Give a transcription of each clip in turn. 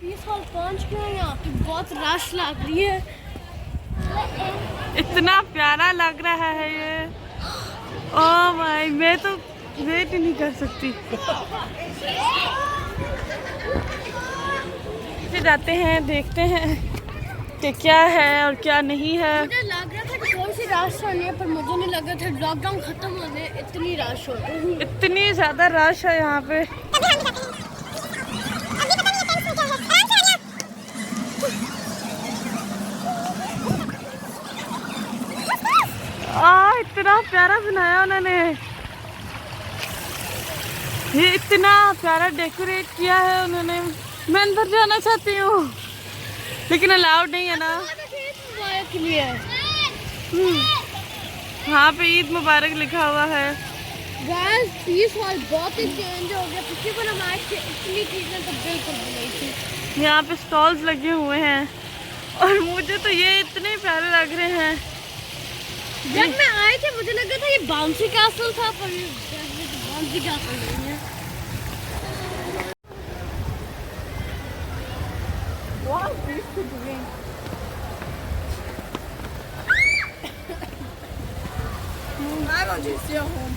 20 साल पहुंच गए हैं, यहाँ पे बहुत रश लग रही है। इतना प्यारा लग रहा है ये। ओह भाई, मैं तो वेट ही नहीं कर सकती। फिर जाते हैं, देखते हैं कि क्या है और क्या नहीं है। मुझे लग रहा था कि थोड़ी सी रश होनी है, पर मुझे नहीं लगा था लॉकडाउन खत्म होने इतनी रश हो गई। इतनी ज्यादा रश है यहाँ पे। इतना प्यारा बनाया उन्होंने, ये इतना प्यारा डेकोरेट किया है उन्होंने। मैं अंदर जाना चाहती हूँ लेकिन अलाउड नहीं है ना। यहाँ पे ईद मुबारक लिखा हुआ है। गाइस 20 साल बहुत ही चेंज हो गया। पिछली बार हम आए थे इतनी चीजें तो बिल्कुल भी नहीं थी। यहाँ पे स्टॉल्स लगे हुए हैं और मुझे तो ये इतने प्यारे लग रहे हैं। जब मैं आए थे मुझे लगा था ये बाउंसी कैसल था, पर ये बाउंसी कैसल नहीं है। What is this doing? I want to stay home.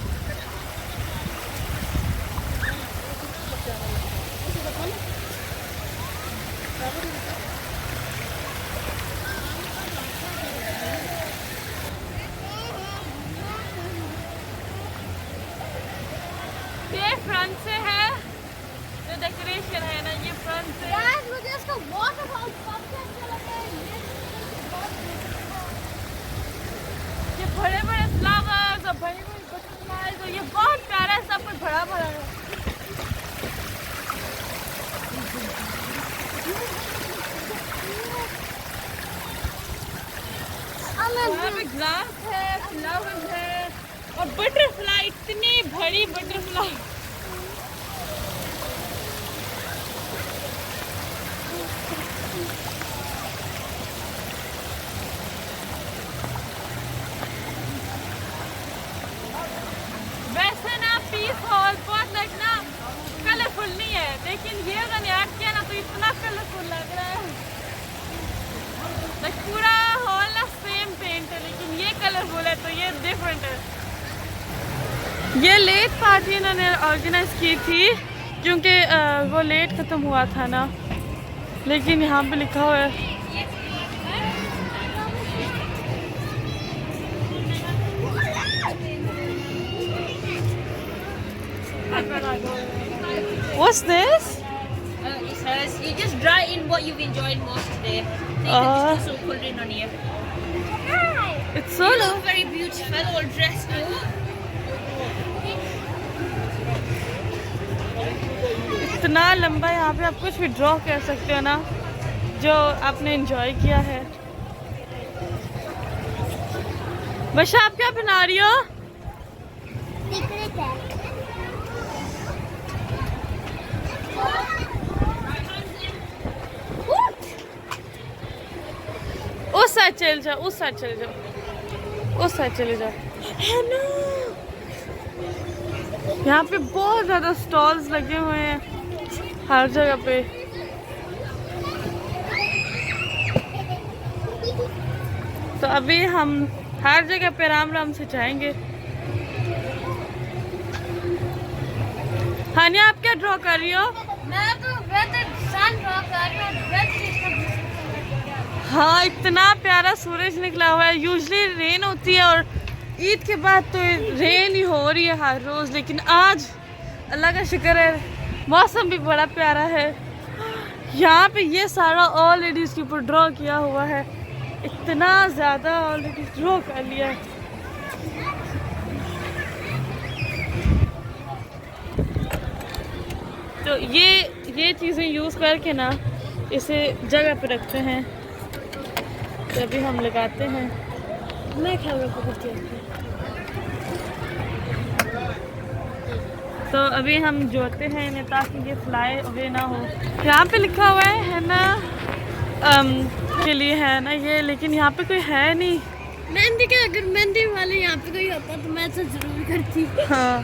ये फ्रंट से है जो डेकोरेशन है ना, ये फ्रंट से। यार मुझे इसका वॉटरफॉल सबसे अच्छा लगा है। ये बड़े बड़े फ्लावर्स और बड़ी बड़ी बटरफ्लाइज और ये बहुत प्यारा है, सब कुछ बड़ा बड़ा है। यहाँ पे ग्लास है, फ्लावर्स है और बटरफ्लाई, इतनी बड़ी बटरफ्लाई। वैसे ना पीस हॉल बहुत लगना कलरफुल नहीं है, लेकिन ये उन्होंने ऐड किया ना तो इतना कलरफुल लग रहा है। पूरा हॉल ना सेम पेंट है, लेकिन ये कलरफुल है तो ये डिफरेंट है। ये लेट पार्टी इन्होंने ऑर्गेनाइज की थी क्योंकि वो लेट ख़त्म हुआ था ना, लेकिन यहाँ पे लिखा हुआ है What's this? It says you just write in what you've enjoyed most today. So you can just do some colouring on here. It's so You look very beautiful, all dressed up. इतना लंबा, यहाँ पे आप कुछ भी draw कर सकते हो ना जो आपने एंजॉय किया है। बशा आप क्या बना रही हो? उस साइड चले जाओ, उस साइड चले जाओ, उस साइड चले जाओ। यहाँ पे बहुत ज़्यादा स्टॉल्स लगे हुए हैं हर जगह पे। तो अभी हम हर जगह पे आराम आराम से जाएंगे। हानिया आप क्या ड्रॉ कर रही हो? मैं तो सन ड्रॉ कर रही हूँ। हाँ, इतना प्यारा सूरज निकला हुआ है। यूजुअली रेन होती है और ईद के बाद तो रेन ही हो रही है हर रोज़, लेकिन आज अल्लाह का शुक्र है मौसम भी बड़ा प्यारा है। यहाँ पे ये सारा ऑलरेडी इसके ऊपर ड्रॉ किया हुआ है, इतना ज़्यादा ऑलरेडी ड्रॉ कर लिया है। तो ये चीज़ें यूज़ करके ना इसे जगह पे रखते हैं। तो अभी हम लगाते हैं। मैं कैमरा पकड़ती हूँ। तो अभी हम जोड़ते हैं इन्हें ताकि ये फ्लाई अवे ना हो। यहाँ पे लिखा हुआ है ना के लिए है ना ये, लेकिन यहाँ पे कोई है नहीं। मेहंदी के अगर मेहंदी वाले यहाँ पे कोई होता तो मैं तो जरूर करती। हाँ,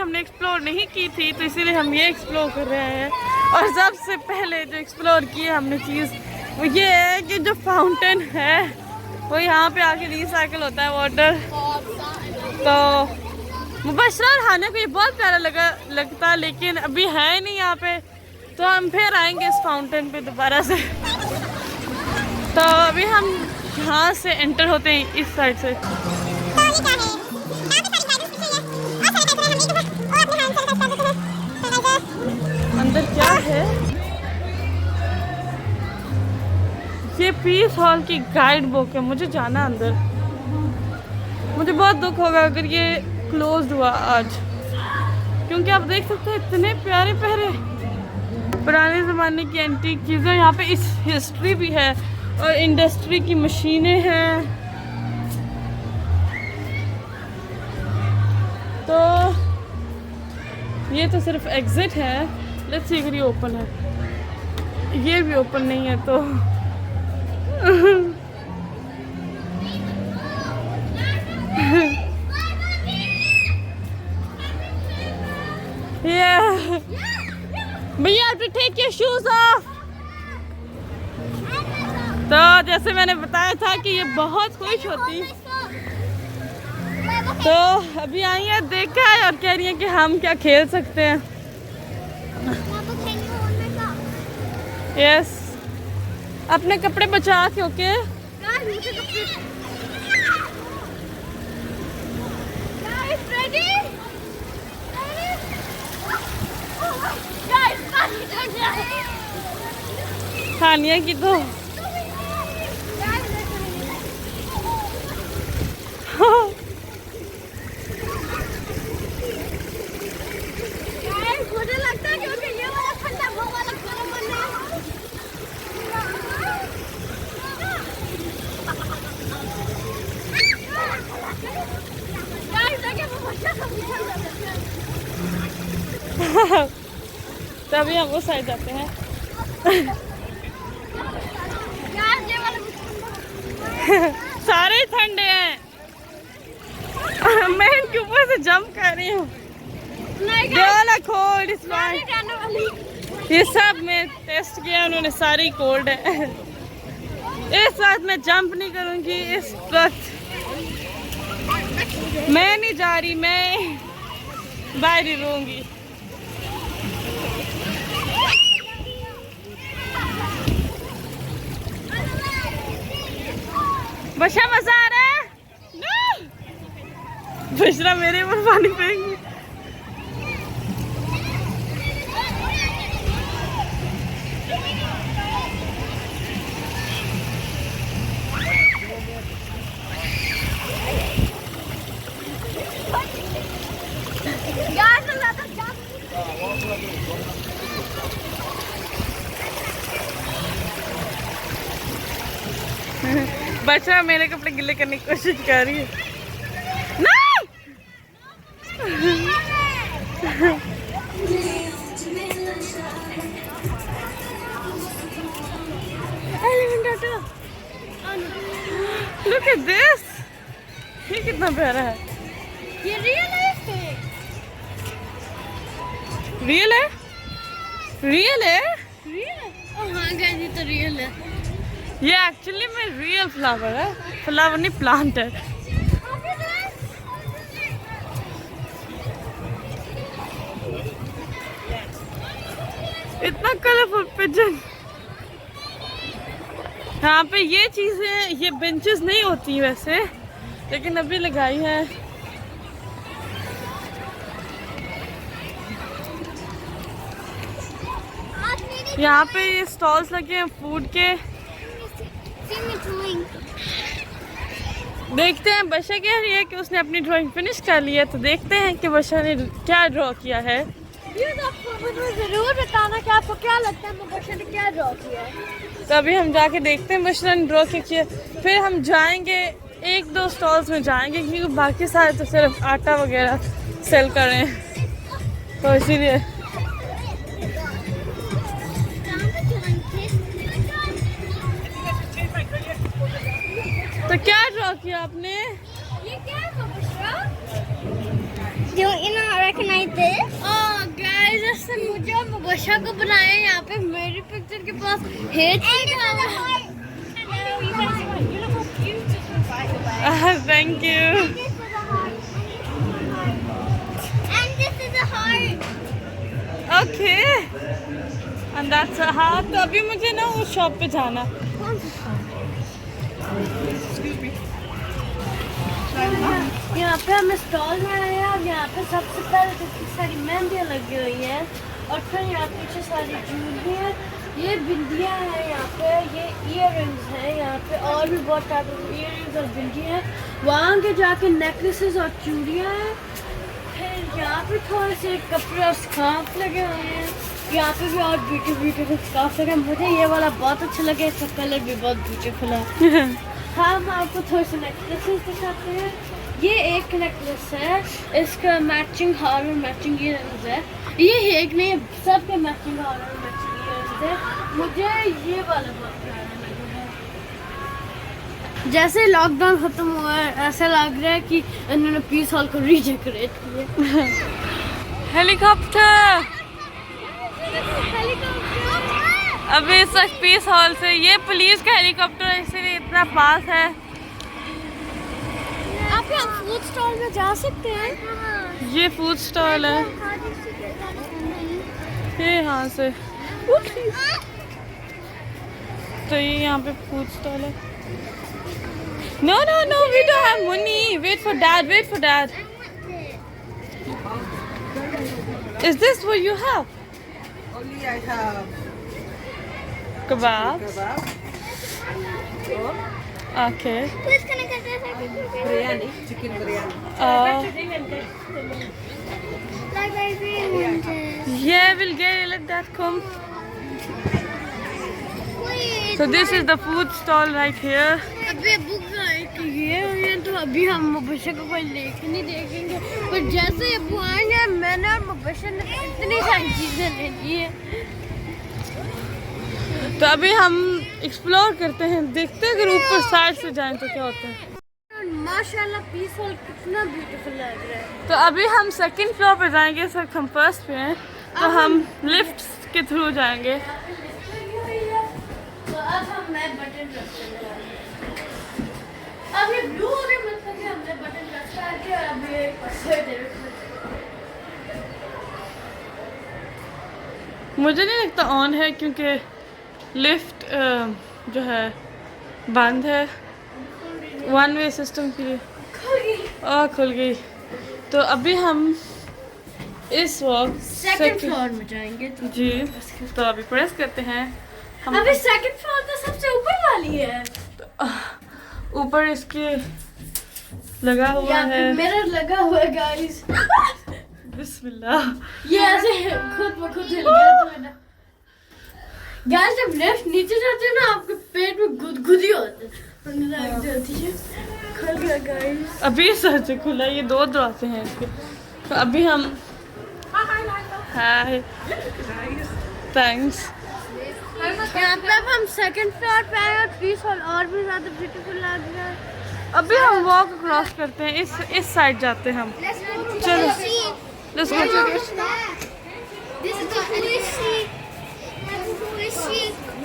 हमने एक्सप्लोर नहीं की थी, तो इसीलिए हम ये एक्सप्लोर कर रहे हैं। और सबसे पहले जो एक्सप्लोर की हमने चीज़ वो ये है कि जो फाउंटेन है वो यहाँ पे आके रिसाइकिल होता है वाटर। तो मुबशरा और हाना को ये बहुत प्यारा लगता, लेकिन अभी है नहीं यहाँ पे, तो हम फिर आएंगे इस फाउंटेन पे दोबारा से। तो अभी हम यहाँ से एंटर होते हैं इस साइड से। अंदर क्या है? ये पीस हॉल की गाइड बुक है, मुझे जाना अंदर। मुझे बहुत दुख होगा अगर ये क्लोज्ड हुआ आज, क्योंकि आप देख सकते हैं इतने प्यारे प्यारे पुराने ज़माने की एंटीक चीज़ें यहाँ पे। इस हिस्ट्री भी है और इंडस्ट्री की मशीनें हैं। तो ये तो सिर्फ एग्जिट है। लेट्स सी अगर ये ओपन है। ये भी ओपन नहीं है तो भैया आप टेक योर शूज ऑफ। तो जैसे मैंने बताया था कि ये बहुत खुश होती, तो अभी आई है, देखा है और कह रही है कि हम क्या खेल सकते हैं। यस, अपने कपड़े बचा के। ओके खानिया की तो मुझे लगता है क्योंकि ये वाला ठंडा वो वाला गर्म बनना है। तभी हम उस साइड जाते हैं। सारे ठंडे हैं। मैं इनके ऊपर से जंप कर रही हूँ। कोल्ड इस ये सब मैं टेस्ट किया, उन्होंने सारी कोल्ड है। इस बात मैं जंप नहीं करूँगी इस वक्त। मैं नहीं जा रही, मैं बाहर ही रहूँगी। बशरा मजा आ रहा है? बशरा मेरे ऊपर पानी फेंकेगी। बच्चा मेरे कपड़े गिले करने की कोशिश कर रही है। नहीं! Look at this! ये कितना प्यारा है। ये रियल है? रियल है? रियल है? रियल है? ओह हाँ गाइस, ये तो रियल है। ये एक्चुअली में रियल फ्लावर है, फ्लावर नहीं प्लांट है। इतना कलरफुल पिजन। यहाँ पे ये चीजें, ये बेंचेस नहीं होती वैसे, लेकिन अभी लगाई है। यहाँ पे ये स्टॉल्स लगे हैं फूड के। देखते हैं, बशा कह रही है कि उसने अपनी ड्राइंग फिनिश कर ली है, तो देखते हैं कि बशा ने क्या ड्रॉ किया है। ये तो मुझे जरूर बताना कि आपको क्या लगता है बशा ने क्या ड्रॉ किया है। तो अभी हम जाके देखते हैं बशा ने ड्रॉ क्या किया, फिर हम जाएंगे एक दो स्टॉल्स में जाएंगे, क्योंकि बाकी सारे तो सिर्फ आटा वगैरह सेल कर रहे हैं, तो इसीलिए। तो क्या ड्रॉ किया आपने? ये क्या है बशरा? जो recognize this? Oh, guys, ऐसे मुझे और मुबशा को बनाया है यहाँ पे मेरी पिक्चर के पास हेड लिखा हुआ है। Hello, you guys are beautiful, beautiful, by the way. Thank you. And this is a heart. Okay. And that's a heart. तो अभी मुझे ना उस शॉप पे जाना। यहाँ पे हमें स्टॉल में आए हैं और यहाँ पे सबसे पहले तो कितनी सारी मेहंदियाँ लगी हुई हैं और फिर यहाँ पीछे सारी ज्वेलरी है, ये बिंदियाँ हैं, यहाँ पे ये इयररिंग्स हैं, यहाँ पे और भी बहुत टाइप ऑफ इयररिंग्स और बिंदियाँ हैं, वहाँ के जाके नेकलेसेस और चूड़ियाँ हैं, फिर यहाँ पे थोड़े से कपड़े और स्कार्फ लगे हुए हैं, यहाँ पे भी और ब्यूटीफुल स्कार्फ लगे हैं। मुझे ये वाला बहुत अच्छा लगा, इसका कलर भी बहुत ब्यूटीफुल है। हम आपको थोड़े से नेकलेसेस दिखाते हैं। ये एक नेकलेस है, इसका मैचिंग हार और मैचिंग ईयररिंग्स है। ये एक नहीं, सबके मैचिंग हार और मैचिंग ईयररिंग्स है। मुझे ये वाला बहुत प्यारा लगा है। जैसे लॉकडाउन खत्म हुआ है ऐसा लग रहा है कि इन्होंने पीस हॉल को रीडेकोरेट किया। हेलीकॉप्टर अभी इस वक्त पीस हॉल से, ये पुलिस का हेलीकॉप्टर है इसीलिए इतना पास है। आप यहाँ फूड स्टॉल में जा सकते हैं। ये फूड स्टॉल है, ये यहाँ से तो ये यहाँ पे फूड स्टॉल है। No no no, we don't have money, wait for dad, wait for dad. Is this what you have? Only I have Kebab. kebab, Okay. biryani, chicken biryani. Yeah, we'll get it. Let that come. So this is the food stall right here. अभी book ये हुई है तो अभी हम मुबशा को कोई लेके नहीं देखेंगे, पर जैसे ये अबू आएंगे मैंने और मुबशा ने इतनी सारी चीजें ले ली है। तो अभी हम एक्सप्लोर करते हैं, देखते हैं अगर ऊपर साइड से जाएं तो क्या होता है। माशाल्लाह पीस हॉल कितना ब्यूटीफुल लग रहा है। तो अभी हम सेकंड फ्लोर पे जाएंगे, इस वक्त हम फर्स्ट पे हैं, तो हम लिफ्ट के थ्रू जाएंगे। तो अब हम मैं बटन प्रेस करेंगे। अब ये ब्लू हो गया मतलब कि हमने बटन प्रेस कर दिया और अब ये मुझे नहीं लगता ऑन है क्योंकि लिफ्ट जो है बंद है, वन वे सिस्टम के लिए। खुल गई। तो अभी हम इस वक्त सेकंड फ्लोर में जाएंगे। जी, तो अभी प्रेस करते हैं हम। अभी सेकंड फ्लोर तो सबसे ऊपर वाली है। ऊपर इसके लगा हुआ है, मिरर लगा हुआ है गाइस। बिस्मिल्लाह। ये ऐसे खुद ब खुद हिल गया तो है ना। गाइस जब लिफ्ट नीचे जाते हैं ना आपके पेट में गुदगुदी होती है। खुल गया गाइस। अभी सर से खुला, ये दो दरवाजे हैं इसके। तो अभी हम हाय थैंक्स। यहाँ पे अब हम सेकंड फ्लोर पे आए और पीस हॉल और भी ज्यादा ब्यूटीफुल लग रहा है। अभी हम वॉक क्रॉस करते हैं, इस साइड जाते हैं हम। चलो लेट्स गो।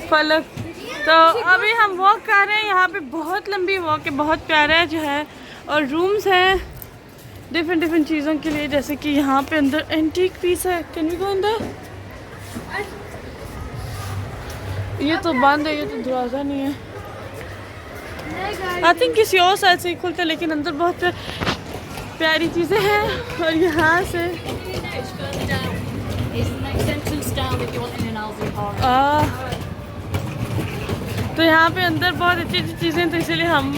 फलक। तो अभी हम वॉक कर रहे हैं, यहाँ पे बहुत लंबी वॉक है, बहुत प्यारा जो है, और रूम्स हैं डिफरेंट चीज़ों के लिए, जैसे कि यहाँ पे अंदर एंटीक पीस है। कैन वी गो अंदर? ये तो बंद है, ये तो दरवाज़ा नहीं है। आई थिंक किसी और साइड से ही खुलता है, लेकिन अंदर बहुत प्यारी चीज़ें हैं। और यहाँ से तो यहाँ पे अंदर बहुत अच्छी चीज़ें, तो इसलिए हम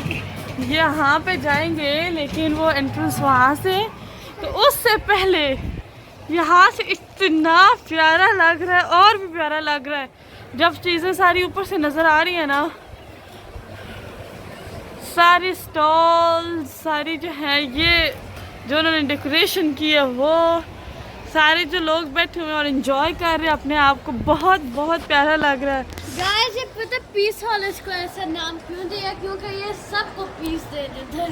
यहाँ पे जाएंगे, लेकिन वो एंट्रेंस वहाँ से। तो उससे पहले यहाँ से इतना प्यारा लग रहा है, और भी प्यारा लग रहा है जब चीज़ें सारी ऊपर से नज़र आ रही है ना, सारी स्टॉल सारी जो है, ये जो उन्होंने डेकोरेशन की है, वो सारे जो लोग बैठे हुए हैं और एंजॉय कर रहे हैं अपने आप को, बहुत प्यारा लग रहा है। गाइस ये पता पीस हॉल इसको ऐसा नाम क्यों दिया? क्योंकि ये सबको पीस दे देते हैं।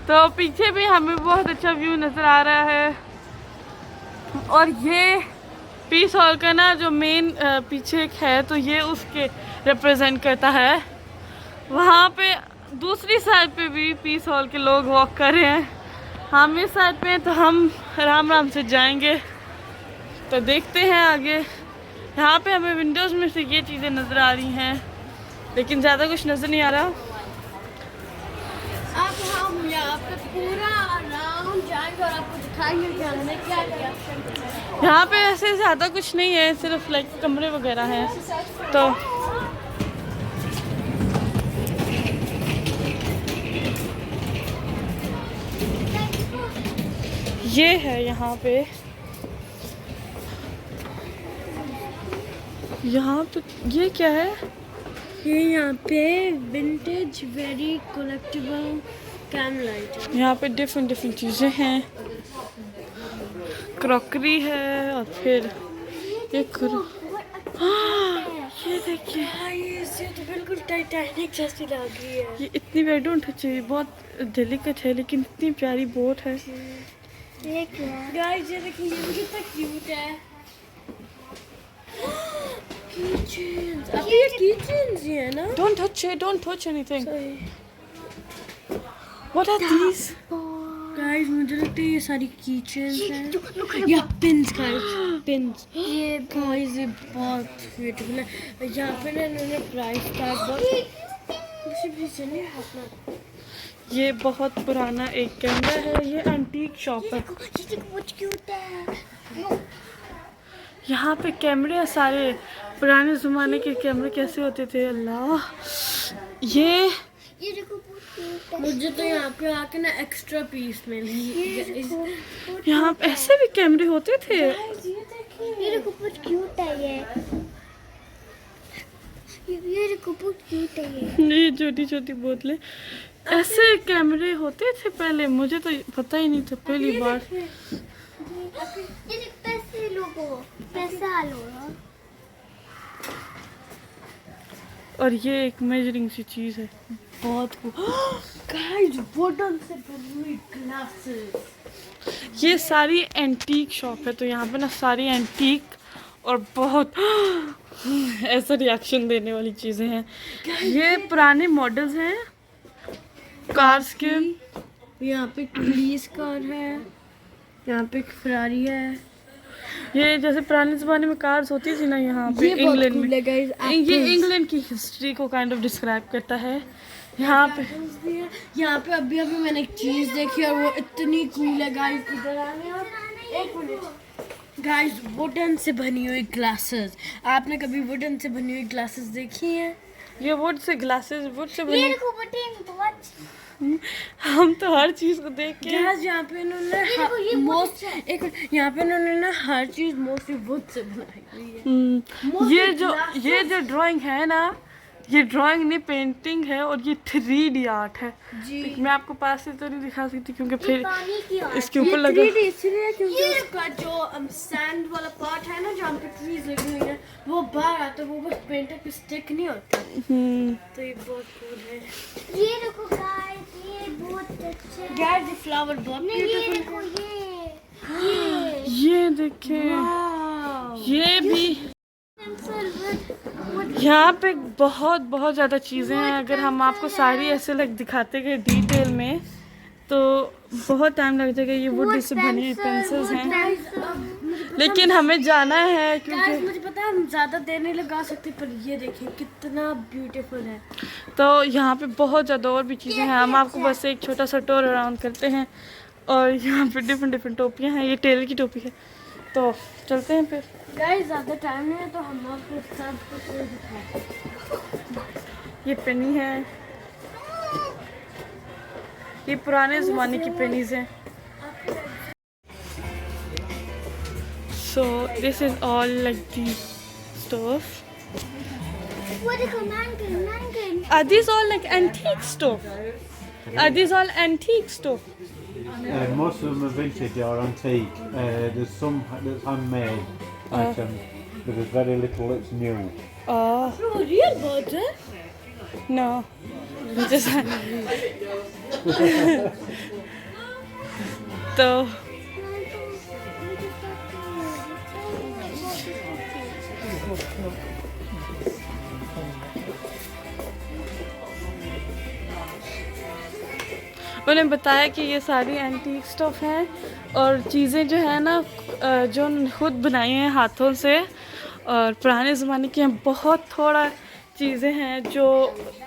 तो पीछे भी हमें बहुत अच्छा व्यू नज़र आ रहा है। और ये पीस हॉल का ना जो मेन पीछे एक है, तो ये उसके रिप्रेजेंट करता है। वहाँ पे दूसरी साइड पे भी पीस हॉल के लोग वॉक कर रहे हैं। हम इस साइड पे हैं तो हम आराम आराम से जाएंगे। तो देखते हैं आगे। यहाँ पे हमें विंडोज़ में से ये चीज़ें नज़र आ रही हैं, लेकिन ज़्यादा कुछ नज़र नहीं आ रहा। अब हम यहाँ पे पूरा राउंड जाएंगे और आपको दिखाएंगे कि हमने क्या किया। यहाँ पे ऐसे ज़्यादा कुछ नहीं है, सिर्फ लाइक कमरे वगैरह हैं। तो ये है यहाँ पे ये क्या है? ये यहाँ पे vintage very collectible cam light है। यहाँ पे डिफरेंट चीज़ें हैं। क्रॉकरी है और फिर एक ये देखिए, ये तो बिल्कुल टाइटैनिक जैसी लग रही है। ये इतनी बड़ी डोंट चाहिए, बहुत डेलिकेट है लेकिन इतनी प्यारी बोट है। गाइस ये देखिए, ये भी कितना क्यूट है। कीचेन्स, अब ये कीचेन्स ही है ना? Don't touch it, don't touch anything. Sorry. What are these? Guys मुझे लगता है ये सारी कीचेन्स हैं या पिन्स। गाइस पिन्स, ये गाइस ये बहुत ब्यूटीफुल है। यहाँ पे ना इन्होंने प्राइस टैग बहुत ये बहुत पुराना एक कैमरा है। ये एंटीक शॉप है। यहाँ पे कैमरे सारे पुराने ज़माने के कैमरे कैसे होते थे, अल्लाह। ये मुझे तो यहाँ पे आके ना एक्स्ट्रा पीस मिली। यहाँ पे ऐसे भी कैमरे होते थे। ये देखो बहुत क्यूट है ये देखो बहुत क्यूट है ये छोटी छोटी बोतलें, ऐसे कैमरे होते थे पहले। मुझे तो पता ही नहीं था, पहली बार। ये देख पैसे लोगो पैसा लो। और ये एक मेजरिंग सी चीज़ है, बहुत गाइस वुडन से बनी हुई ग्लासेस। ये सारी एंटीक शॉप है। तो यहाँ पे ना सारी एंटीक और बहुत ऐसा रिएक्शन देने वाली चीज़ें हैं। ये पुराने मॉडल्स हैं कार्स के। यहाँ पे पुलिस कार है, यहाँ पे एक फरारी है। ये जैसे पुराने ज़माने में कार्स होती थी ना यहाँ पे ये इंग्लैंड में। गाइस ये इंग्लैंड की हिस्ट्री को काइंड ऑफ डिस्क्राइब करता है। यहाँ पे यहाँ पे अभी मैंने एक चीज देखी और वो इतनी कूल है गाइस। इधर आने आप, एक मिनट गाइस। वुडन से बनी हुई ग्लासेस, आपने कभी वुडन से बनी हुई ग्लासेस देखी हैं? ये would say glasses, would say ये बने। देखो बटन बहुत हम तो हर चीज़ को देख के गाइस यहाँ पे इन्होंने यहाँ पे इन्होंने ना हर चीज मोस्टली वुड से बनाई हुई है। ये जो ड्राइंग है ना, ये ड्राइंग नहीं पेंटिंग है, और ये 3D आर्ट है जी। मैं आपको पास से तो नहीं दिखा सकती क्योंकि फिर पानी की इसके ऊपर लगा। इसलिए क्योंकि उसका जो सैंड वाला पार्ट है ना, जहाँ पे ट्रीज लगी हुई है, वो बाहर आता है। वो बस पेंटर पे स्टिक नहीं होता। तो ये बहुत कूल है। ये देखो गाइस ये बहुत अच्छा है। गाइस ये फ्लावर बहुत ये ब्यूटीफुल देखो ये देखें, है। ये भी यहाँ पे बहुत ज़्यादा चीज़ें हैं। अगर हम आपको सारी ऐसे लाइक दिखाते गए डिटेल में तो बहुत टाइम लग जाएगा। ये वुड से बनी हुई पेंसिल्स हैं, लेकिन हमें जाना है क्योंकि मुझे पता है हम ज़्यादा देर नहीं लगा सकते, पर ये देखिए कितना ब्यूटीफुल है। तो यहाँ पे बहुत ज़्यादा और भी चीज़ें हैं। हम आपको बस एक छोटा सा टूर अराउंड करते हैं। और यहाँ पे डिफरेंट टोपियाँ हैं। ये टेलर की टोपी है। तो चलते हैं फिर। गाइस ज़्यादा टाइम नहीं है तो हम आपको सब कुछ दिखाएं। ये पेनी है, ये पुराने ज़माने की पेनीज हैं। So this is all like the stuff. वो देखो मैंगन Are these all like antique stuff? Are these all antique stuff? Most of them are vintage or antique. There's some that's handmade items, but there's very little that's new. Oh वो real bird है। no, जैसा तो उन्हें बताया कि ये सारी antique stuff हैं और चीज़ें जो है ना जो उन्होंने खुद बनाई हैं हाथों से और पुराने ज़माने की हैं। बहुत थोड़ा चीज़ें हैं जो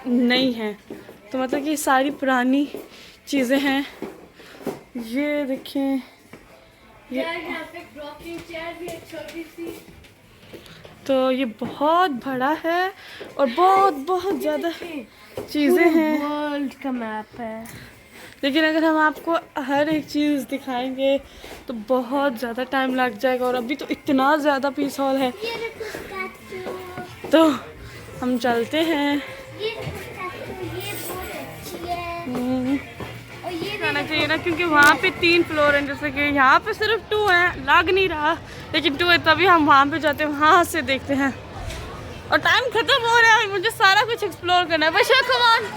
नई हैं, तो मतलब कि सारी पुरानी चीज़ें हैं। ये देखें, यहाँ पे रॉकिंग चेयर भी है छोटी सी। तो ये बहुत बड़ा है और बहुत बहुत ज़्यादा चीज़ें हैं। वर्ल्ड का मैप है। लेकिन अगर हम आपको हर एक चीज़ दिखाएंगे तो बहुत ज़्यादा टाइम लग जाएगा और अभी तो इतना ज़्यादा पीस हॉल है, ये देखो स्टैचू, तो हम चलते हैं। ये देखो स्टैचू, ये बहुत अच्छी है। और ये जाना चाहिए ना, क्योंकि वहाँ पे 3 फ्लोर हैं, जैसे कि यहाँ पे सिर्फ 2 हैं, लग नहीं रहा लेकिन 2 है, तभी हम वहाँ पे जाते हैं, वहाँ से देखते हैं। और टाइम खत्म हो रहा है, मुझे सारा कुछ एक्सप्लोर करना है। बस कमान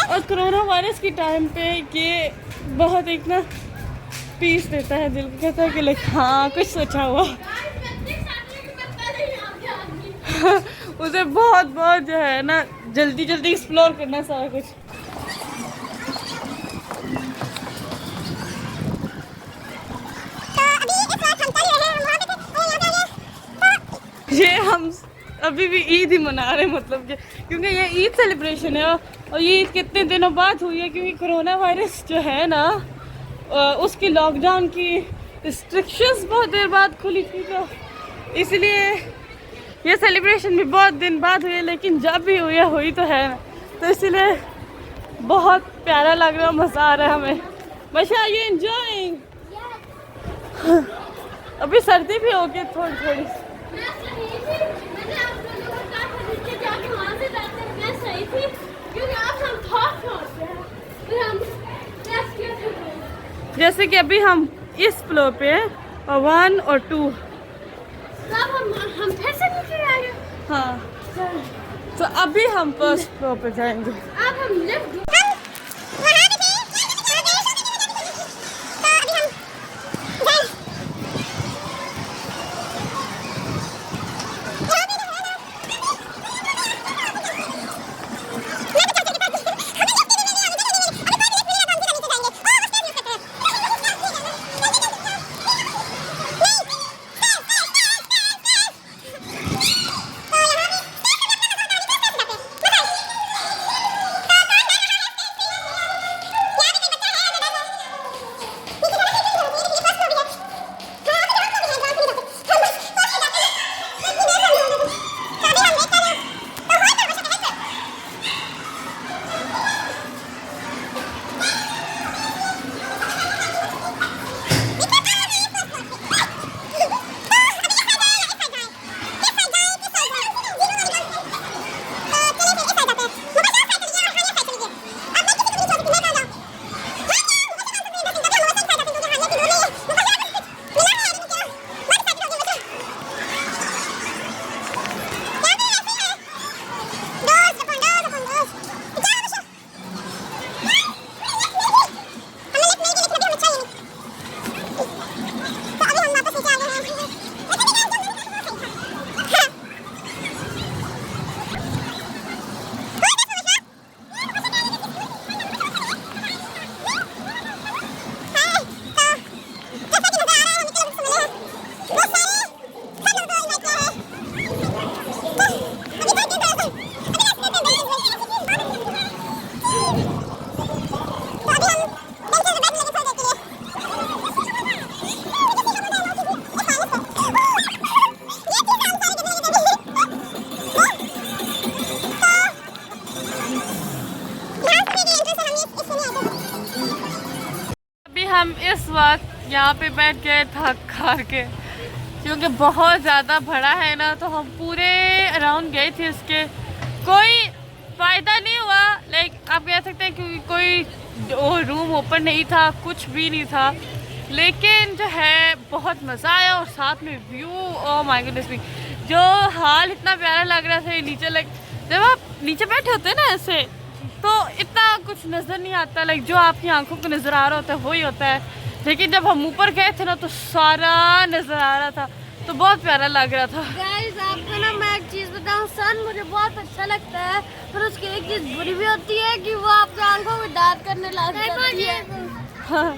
और कोरोना वायरस के टाइम पे ये बहुत एक ना पीस देता है, दिल को कहता है कि लाइक हाँ कुछ सोचा हुआ। उसे बहुत बहुत जो है ना जल्दी जल्दी एक्सप्लोर करना सारा कुछ। ये हम अभी भी ईद ही मना रहे हैं, मतलब कि क्योंकि ये ईद सेलिब्रेशन है और ये ईद कितने दिनों बाद हुई है, क्योंकि कोरोना वायरस जो है ना उसकी लॉकडाउन की रिस्ट्रिक्शंस बहुत देर बाद खुली थी, तो इसलिए ये सेलिब्रेशन भी बहुत दिन बाद हुई है। लेकिन जब भी हुई तो है ना, तो इसलिए बहुत प्यारा लग रहा है, मज़ा आ रहा है हमें। मशा यू एंजॉयिंग? अभी सर्दी भी होगी थोड़ी थोड़ी। जैसे कि अभी हम इस फ्लोर पे हैं और 1 और 2। हम फिर से नीचे आएंगे। हाँ, तो अभी हम फर्स्ट फ्लोर पे जाएंगे। अब हम लिफ्ट हम इस वक्त यहाँ पे बैठ गए थक हार के, क्योंकि बहुत ज़्यादा बड़ा है ना, तो हम पूरे अराउंड गए थे, इसके कोई फ़ायदा नहीं हुआ। लाइक आप कह सकते हैं क्योंकि कोई रूम ओपन नहीं था, कुछ भी नहीं था, लेकिन जो है बहुत मज़ा आया और साथ में व्यू, ओह माय गुडनेस मी, जो हाल इतना प्यारा लग रहा था। ये नीचे जब आप नीचे बैठे होते हैं ना ऐसे, तो इतना कुछ नज़र नहीं आता, जो आपकी आंखों को नज़र आ रहा होता है वही होता है। लेकिन जब हम ऊपर गए थे ना तो सारा नज़र आ रहा था, तो बहुत प्यारा लग रहा था। गाइस आपको ना मैं एक चीज़ बताऊं, सन मुझे बहुत अच्छा लगता है, पर उसकी एक चीज़ बुरी भी होती है कि वो आपकी आंखों में दाग करने लग जाती है। हाँ।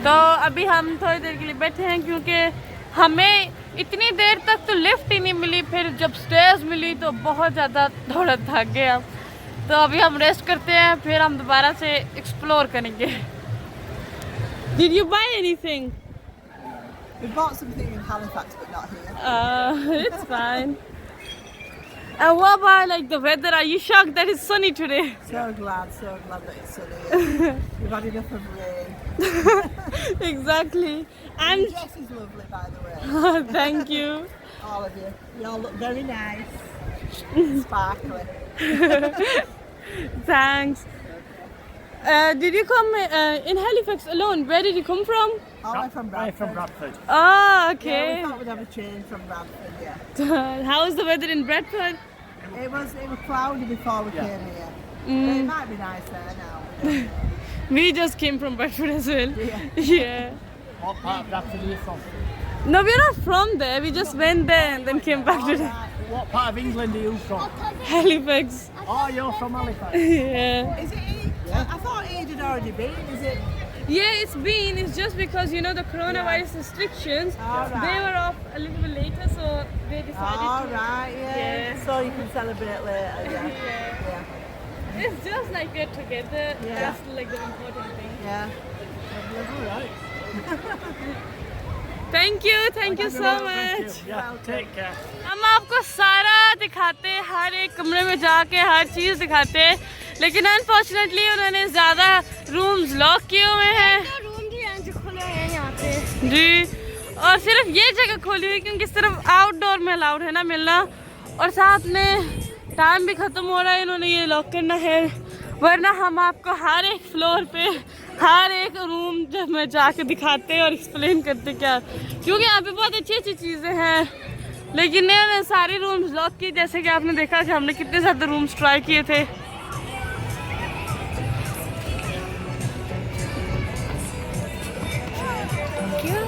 तो अभी हम थोड़ी देर के लिए बैठे हैं क्योंकि हमें इतनी देर तक तो लिफ्ट ही नहीं मिली, फिर जब स्टेयर्स मिली तो बहुत ज़्यादा थोड़ा थक गया। तो अभी हम रेस्ट करते हैं, फिर हम दोबारा से एक्सप्लोर करेंगे। Did you buy anything? We bought something in Halifax, but not here. It's fine. And what about like the weather? Are you shocked that it's sunny today? So glad that it's sunny. We've had enough of rain. Exactly. Your And dress is lovely, by the way. thank you. All of you. You all look very nice. Sparkly. Thanks. Did you come in Halifax alone? Where did you come from? Oh, I'm from Bradford. From Bradford. Oh, Yeah, we okay. thought we'd have a change from Bradford, yeah. How is the weather in Bradford? It was cloudy before we came here. But it might be nice there now. We don't know. We just came from Bradford as well. Yeah. Yeah. What part of Bradford are you from? No, we're not from there. We just went there and then came back to What part of England are you from? Halifax. Oh, you're from Halifax. Yeah. Is it Eid? I thought Eid had already been. Is it? Yeah, it's been. It's just because, you know, the coronavirus restrictions, All right. they were off a little bit later, so they decided All to. right, yeah. Yeah. So you can celebrate later, yeah. Yeah. It's just like we're together. Yeah. That's like the important thing. Yeah. Thank you so much. Yeah, take care. हम आपको सारा दिखाते हैं, हर एक कमरे में जाके हर चीज़ दिखाते हैं, लेकिन अनफॉर्चुनेटली उन्होंने ज़्यादा रूम्स लॉक किए हुए हैं। रूम भी हैं जो खुले हैं यहाँ पे। जी, और सिर्फ ये जगह खोली हुई क्योंकि सिर्फ आउटडोर में अलाउड है ना मिलना, और साथ में टाइम भी ख़त्म हो रहा है, इन्होंने ये लॉक करना है, वरना हम आपको हर एक फ्लोर पे हर एक रूम जब में जाके दिखाते और एक्सप्लेन करते क्या, क्योंकि यहाँ पे बहुत अच्छी अच्छी चीज़ें हैं, लेकिन इन्होंने सारे रूम्स लॉक किए। जैसे कि आपने देखा कि हमने कितने ज़्यादा रूम्स ट्राई किए थे,